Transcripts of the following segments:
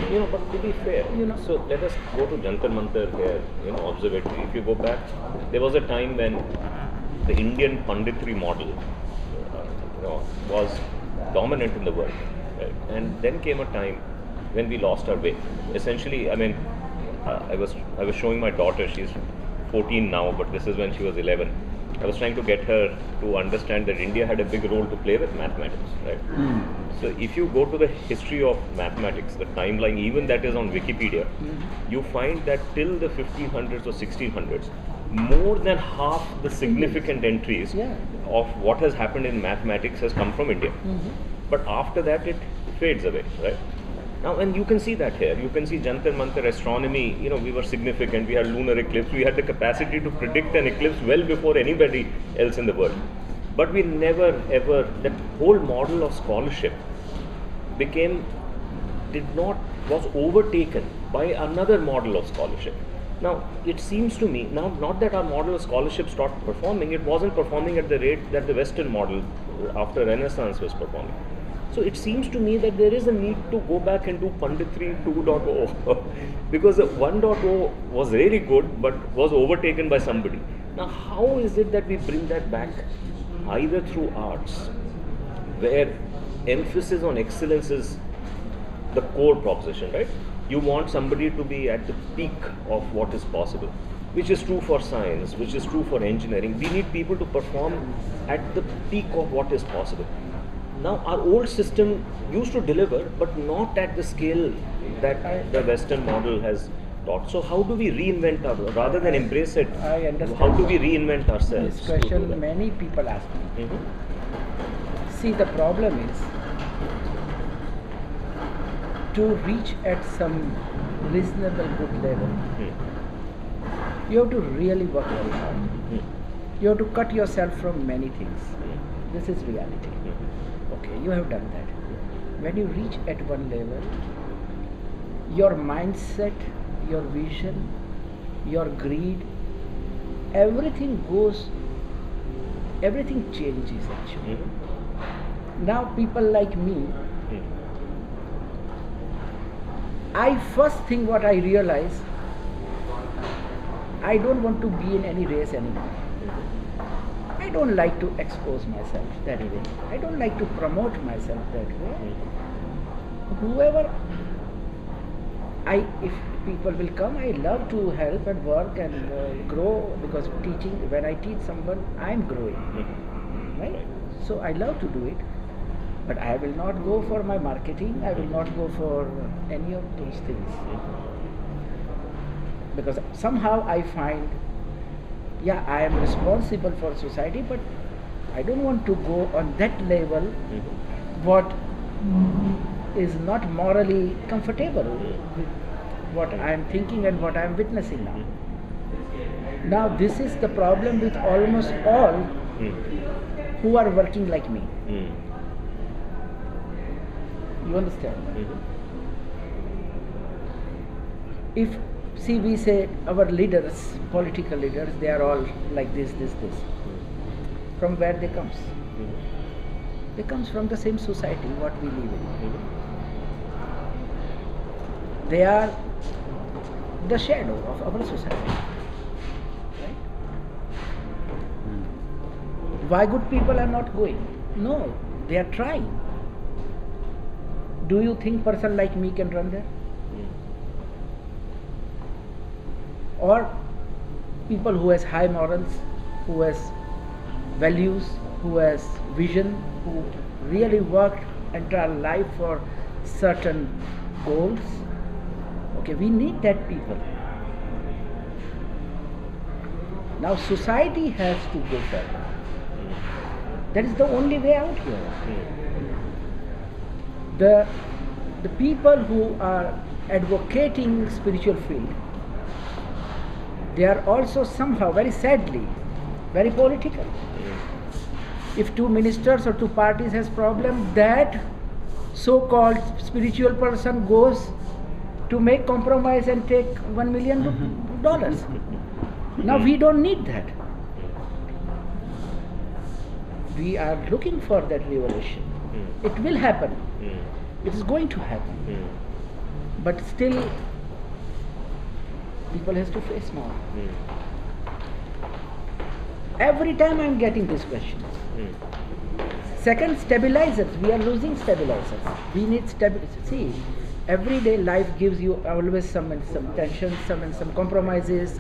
But to be fair, so let us go to Jantar Mantar here, observatory. If you go back, there was a time when the Indian Panditri model, was dominant in the world, right? And then came a time when we lost our way. Essentially, I was showing my daughter. She's 14 now, but this is when she was 11. I was trying to get her to understand that India had a big role to play with mathematics, right? So if you go to the history of mathematics, the timeline, even that is on Wikipedia, you find that till the 1500s or 1600s, more than half the significant entries of what has happened in mathematics has come from India. But after that, it fades away, right? Now, and you can see that here. You can see Jantar Mantar astronomy, we were significant. We had lunar eclipse. We had the capacity to predict an eclipse well before anybody else in the world. But we never ever, that whole model of scholarship was overtaken by another model of scholarship. Now, it seems to me, not that our model of scholarship stopped performing, it wasn't performing at the rate that the Western model after Renaissance was performing. So it seems to me that there is a need to go back and do Panditri 2.0 because 1.0 was really good but was overtaken by somebody. Now, how is it that we bring that back? Either through arts, where emphasis on excellence is the core proposition, right? You want somebody to be at the peak of what is possible, which is true for science, which is true for engineering. We need people to perform at the peak of what is possible. Now, our old system used to deliver, but not at the scale that the Western model has taught. So, how do we reinvent rather than embrace it? I understand. How do we reinvent ourselves? This question many people ask me. See, the problem is to reach at some reasonable good level. You have to really work very hard. You have to cut yourself from many things. This is reality. Okay, you have done that. When you reach at one level, your mindset, your vision, your greed, everything changes actually. Now people like me, first thing what I realize, I don't want to be in any race anymore. I don't like to expose myself that way. I don't like to promote myself that way. Whoever if people will come, I love to help and work and grow, because when I teach someone, I am growing. Right? So I love to do it. But I will not go for my marketing, I will not go for any of those things. Because somehow I find, I am responsible for society, but I don't want to go on that level what is not morally comfortable with what I am thinking and what I am witnessing now. Now this is the problem with almost all who are working like me. You understand? If, we say our leaders, political leaders, they are all like this. From where they comes? They comes from the same society what we live in. They are the shadow of our society. Right? Why good people are not going? No, they are trying. Do you think person like me can run there? Or people who has high morals, who has values, who has vision, who really worked entire life for certain goals. Okay, we need that people. Now society has to go further. That is the only way out here. The people who are advocating spiritual field, they are also somehow, very sadly, very political. If two ministers or two parties has problem, that so-called spiritual person goes to make compromise and take $1 million. Now we don't need that. We are looking for that revolution. It will happen. It is going to happen. but still people has to face now. Every time I'm getting this question. Second, stabilizers. We are losing stabilizers. We need stabilizers. See, everyday life gives you always some tension, some compromises,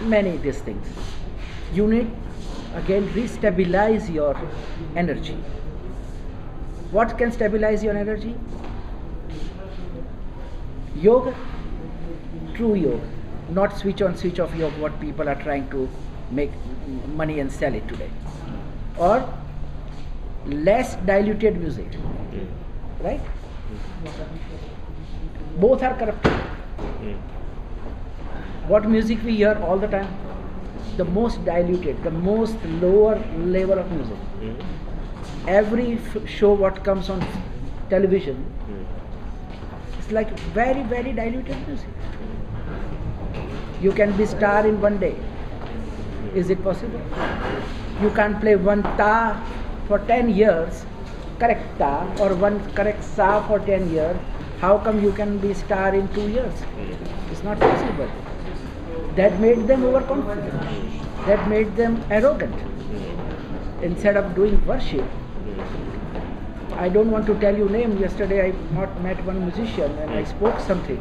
many these things. You need again re-stabilize your energy. What can stabilize your energy? Yoga, true yoga, not switch on, switch off yoga, what people are trying to make money and sell it today. Or less diluted music, right? Both are corrupted. What music we hear all the time? The most diluted, the most lower level of music. Every show what comes on television, it's like very, very diluted music. You can be star in one day. Is it possible? You can't play one ta for 10 years, correct ta, or one correct sa for 10 years. How come you can be star in 2 years? It's not possible. That made them overconfident. That made them arrogant. Instead of doing worship, I don't want to tell you name. Yesterday I met one musician and I spoke something,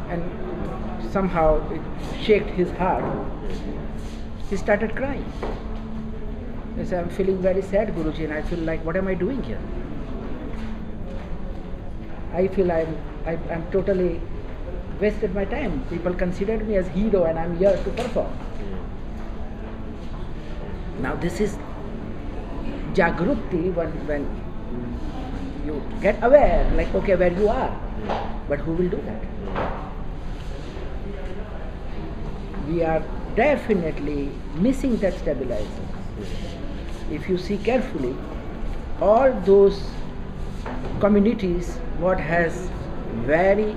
and somehow it shook his heart. He started crying. He said, I'm feeling very sad, Guruji, and I feel like, what am I doing here? I feel I'm totally wasted my time. People considered me as hero and I'm here to perform. Now this is Jagruti when you get aware, like, okay, where you are, but who will do that? We are definitely missing that stabilizer. If you see carefully, all those communities what has very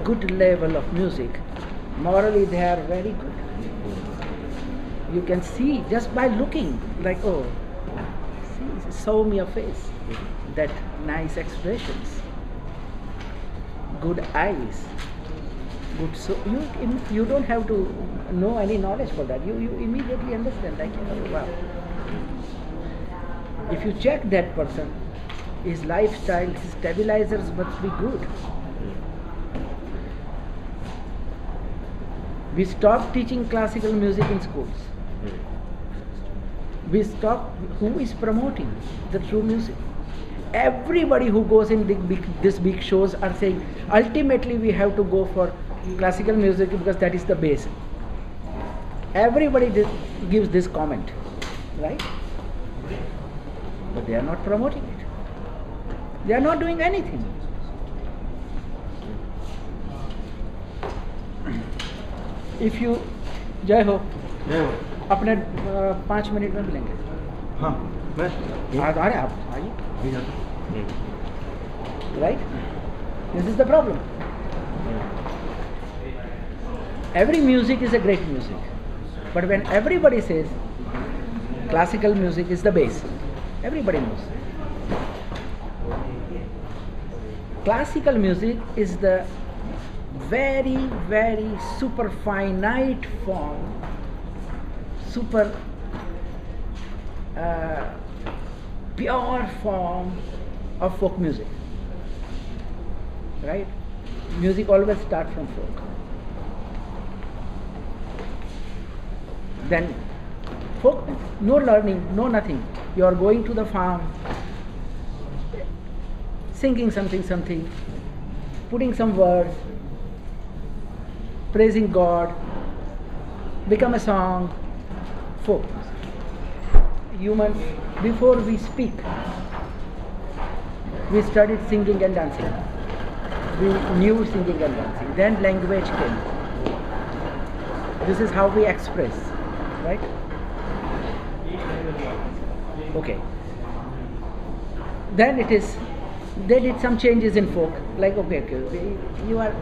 good level of music, morally they are very good. You can see just by looking, like, oh, see, show me your face, that nice expressions, good eyes, good. So you don't have to know any knowledge for that. You immediately understand, like, oh, wow. If you check that person, his lifestyle, his stabilizers must be good. We stopped teaching classical music in schools. We stopped. Who is promoting the true music? Everybody who goes in these big shows are saying, ultimately we have to go for classical music because that is the base. Everybody gives this comment, right? But they are not promoting it. They are not doing anything. If you, जय हो, अपने 5 minute में मिलेंगे. हाँ, मैं आ रहे आप आइए. Right? This is the problem. Every music is a great music, but when everybody says classical music is the base, everybody knows. Classical music is the very, very super finite form, super pure form of folk music, right? Music always starts from folk. Then folk, no learning, no nothing. You are going to the farm, singing something, putting some words, praising God, become a song, folk. Humans, before we speak, we studied singing and dancing. We knew singing and dancing. Then language came. This is how we express, right? Okay. Then they did some changes in folk, like, okay, you are,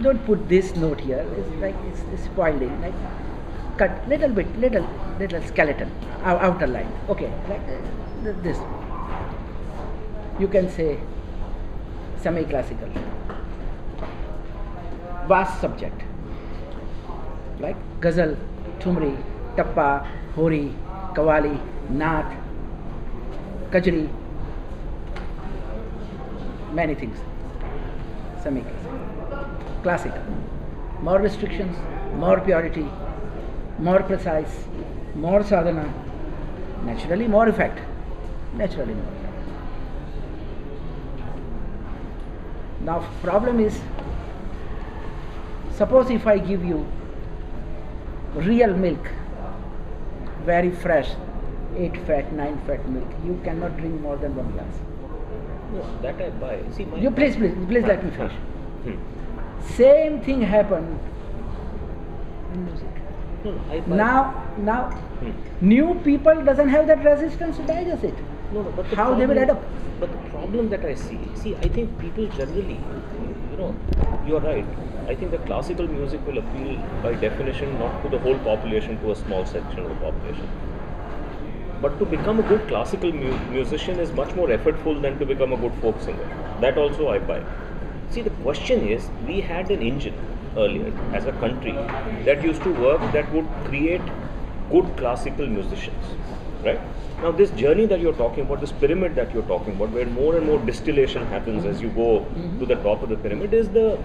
don't put this note here, it's like, it's spoiling, like, cut little bit, little skeleton, outer line, okay, like this. You can say, semi-classical. Vast subject. Like ghazal, thumri, tappa, hori, kawali, naat, kajri, many things. Semi-classical. Classical. More restrictions, more purity, more precise, more sadhana, naturally more effect. Naturally more effect. Now problem is, suppose if I give you real milk, very fresh, 8 fat, 9 fat milk, you cannot drink more than 1 glass. No, that I buy. See, my You please let me finish. Same thing happened in music. I buy. Now new people doesn't have that resistance to digest it. No, but How they will adapt? But the problem that I see, I think people generally, you're right. I think the classical music will appeal by definition not to the whole population, to a small section of the population. But to become a good classical musician is much more effortful than to become a good folk singer. That also I buy. See, the question is, we had an engine earlier as a country that used to work, that would create good classical musicians, right? Now this journey that you're talking about, this pyramid that you're talking about, where more and more distillation happens as you go to the top of the pyramid, is the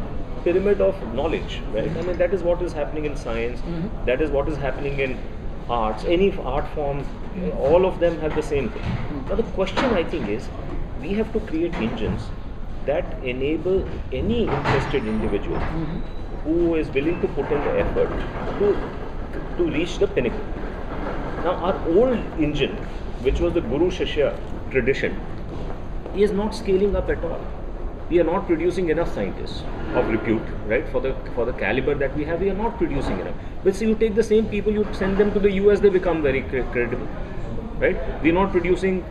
pyramid of knowledge, right? I mean, that is what is happening in science, that is what is happening in arts, any art form, all of them have the same thing. Now the question I think is, we have to create engines that enable any interested individual who is willing to put in the effort to reach the pinnacle. Now our old engine, which was the Guru Shishya tradition, is not scaling up at all. We are not producing enough scientists of repute, right? For the caliber that we have, we are not producing enough. But see, you take the same people, you send them to the US, they become very credible, right? We are not producing.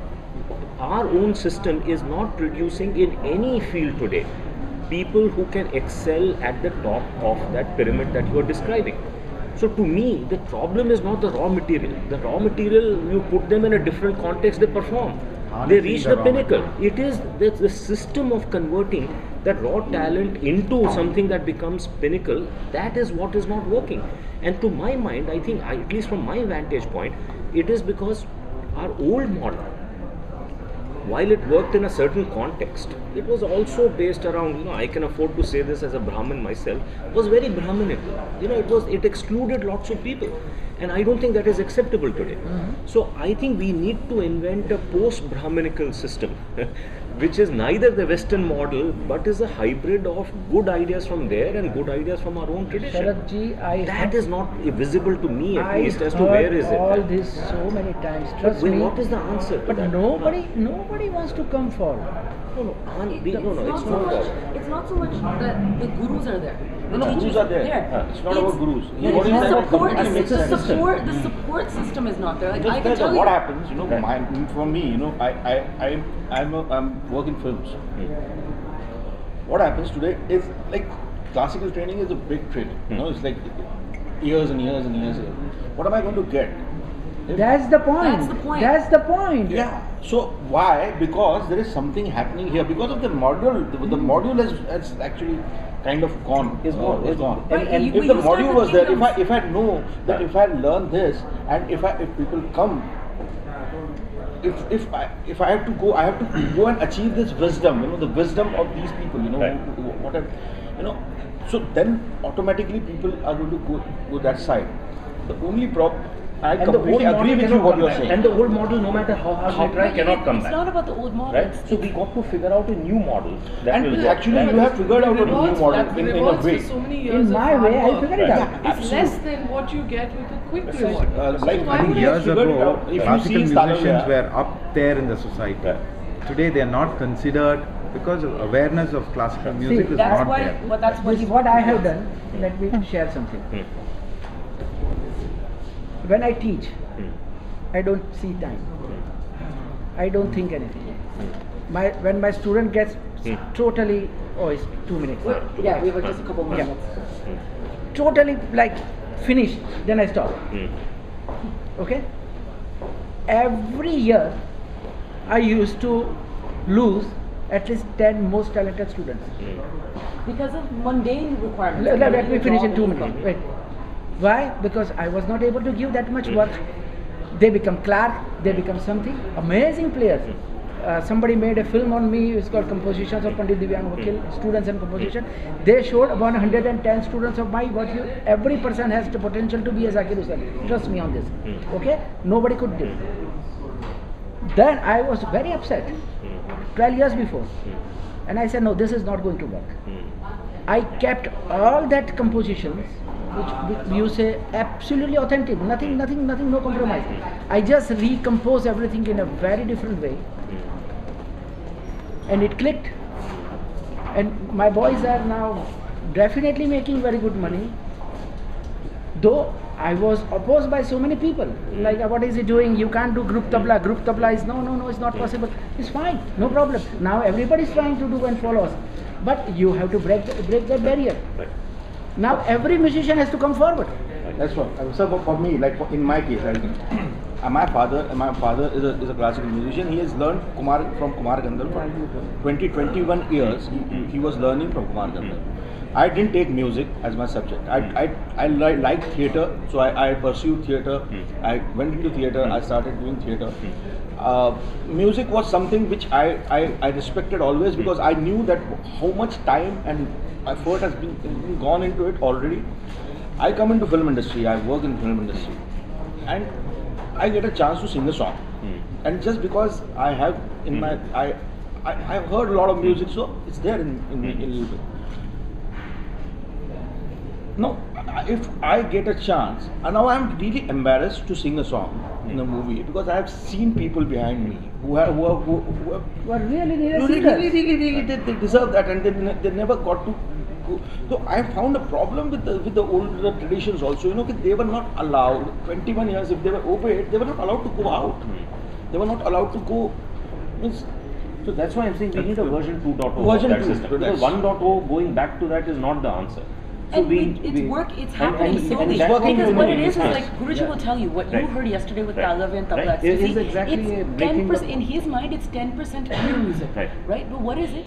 Our own system is not producing in any field today people who can excel at the top of that pyramid that you are describing. So to me, the problem is not the raw material. The raw material, you put them in a different context, they perform. They reach the pinnacle. It is the system of converting that raw talent into something that becomes pinnacle. That is what is not working. And to my mind, I think, at least from my vantage point, it is because our old model, while it worked in a certain context, it was also based around, I can afford to say this as a Brahmin myself, was very Brahminical. It excluded lots of people. And I don't think that is acceptable today. So I think we need to invent a post-Brahminical system, which is neither the Western model, but is a hybrid of good ideas from there and good ideas from our own tradition. Sharadji, that is not visible to me, at least, as to where is it. I heard all this so many times. Trust me. What is the answer to but that? Nobody wants to come forward. It's not so much that the gurus are there. The gurus are there. It's not about gurus. The support system is not there. Like, I can tell what you. happens, for me, I'm working films. What happens today is, like, classical training is a big training. It's like years and years and years. What am I going to get? That's the point. Yeah. So why? Because there is something happening here. Because of the module, the module has actually kind of gone. It's gone. And if the module was there, if I know that if I learn this, and if people come, if I have to go, I have to go and achieve this wisdom. The wisdom of these people. So then automatically people are going to go that side. The only problem. I completely agree with you what you are saying. And the old model, no matter how hard we try, cannot come back. It's not about the old model. Right? So we got to figure out a new model. And actually, you have figured out a new model in a way. For so many years In my way, I figured it out. It's less than what you get with a quick reward. I think years ago, classical musicians were up there in the society. Today, they are not considered because of awareness of classical music is not there. This is what I have done. Let me share something. When I teach, I don't see time. I don't think anything. When my student gets totally, it's 2 minutes. Yeah, we were just a couple more minutes. Totally finished, then I stop. Okay? Every year I used to lose at least 10 most talented students. Because of mundane requirements. Let me finish in 2 minutes. Wait. Why? Because I was not able to give that much work. They become clerk, they become something. Amazing players. Somebody made a film on me, it's called Compositions of Pandit Divyang Vakil, Students and Composition. They showed about 110 students of my work. Every person has the potential to be a Zakir Hussain. Trust me on this. Okay? Nobody could do. Then I was very upset. 12 years before. And I said, no, this is not going to work. I kept all that compositions, which you say absolutely authentic, nothing, no compromise. I just recompose everything in a very different way. And it clicked. And my boys are now definitely making very good money. Though I was opposed by so many people. Like, what is he doing? You can't do group tabla. Group tabla is no, it's not possible. It's fine, no problem. Now everybody is trying to do and follow us. But you have to break that barrier. Now every musician has to come forward. That's what. So for me, like in my case, my father is a classical musician. He has learned from Kumar Gandhar for 21 years. He was learning from Kumar Gandhar. I didn't take music as my subject. I liked theatre, so I pursued theatre. I went into theatre. I started doing theatre. Music was something which I respected always, because I knew that how much time and effort has been gone into it already. I come into film industry. I work in film industry, and I get a chance to sing a song. And just because I have in my I've heard a lot of music, so it's there in a little bit. No, if I get a chance, and now I'm really embarrassed to sing a song in a movie, because I have seen people behind me who are really they deserve that, and they never got to go. So I found a problem with the older traditions also. You know, they were not allowed. 21 years, if they were obeyed, they were not allowed to go out. They were not allowed to go. So that's why I'm saying we need a version 2.0 Version of that 2, system. yes. Because 1.0 going back to that is not the answer. So and it's happening slowly. that's working. Because what it is Yes. like Guruji will tell you what you heard yesterday with Talavi and Tabla. Right. It is exactly it's breaking 10%, in his mind, it's 10% pure music. Right. But what is it?